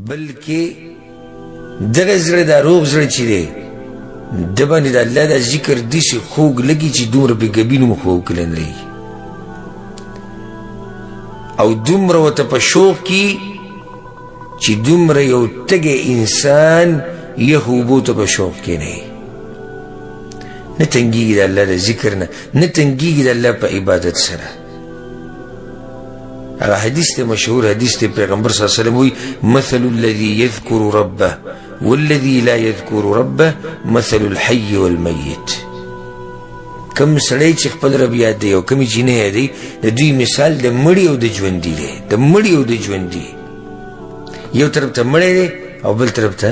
بلکې دغه زړه دا روغ زړه چې دی د باندې د الله دا ذکر داسې خوږ لګي چې دومره بې ګبینو مو خوږ کله نه لګي او دومره ورته په شوق کې چې دومره یو تږی انسان یخو اوبو ته په شوق کې نه تنګېږي د الله د ذکر نه تنګېږي د الله په عبادت سره هغه حدیث ته مشهور حدیث ته پیغمبر صلی الله علیه وسلم وی مثل الذي يذكر ربه والذي لا يذكر ربه مثل الحي والميت کم سړی چې خپل رب یاد دی او کمی چې نه یادوي د دوی مثال د مړي او د ژوندي دی د مړي او د ژوندي یو طرف ته مړی دی او بل طرف ته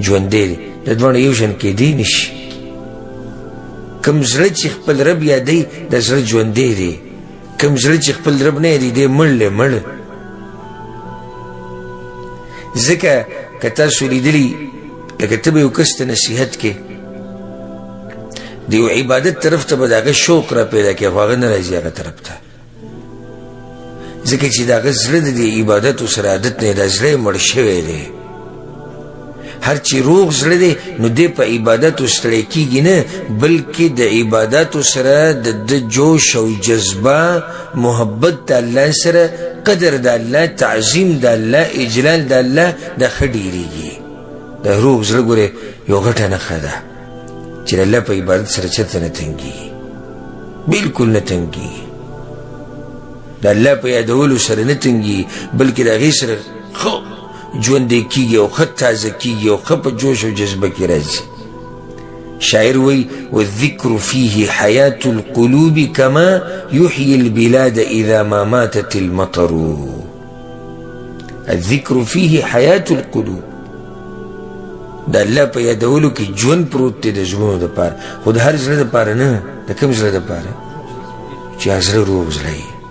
ژوندی دی د دواړو یو شان کیدی نشي کم زړه چې خپل رب یادوي د زړه ژوندی دی کم زړه چې خپل رب نه یادوي دی مړ دی مړ ځکه که تاسو لیدلي لکه ته به یو کس ته نصیحت کې د یو عبادت طرف ته به د هغه شوق را پیدا کړي خو هغه نه راځي هغه طرف ته ځکه چې د هغه زړه د دې عبادتو سره عادت نه دا زړه یې مړ شوی دی هر چې روغ زړه دی نو دی په عبادتو ستړی کېږي نه بلکې د عبادتو سره د جوش او جذبه محبت د الله سره قدر د الله تعظیم د الله اجلال د الله دا ښه ډېرېږي د روغ زړه ګورې یو غټه نښه ده چې د الله په عبادت سره چېرته نه تنګېږي بلکل نه تنګېږي د الله په یادولو سره نه تنګېږي بلکې د هغې سره ښه ژوندی کېږي او ښه تازه کېږي او ښه په جوش او جذبه کې راځي شاعر وی والذکر فيه حیاة القلوب کما یحیی البلاد اذا ما ماتت المطر الذکر فيه حیاة القلوب د الله په یادولو کې ژوند پروت دی د زړونو دپاره خو د هر زړه دپاره نه د کوم زړه دپاره چې هغه زړه روغ زړه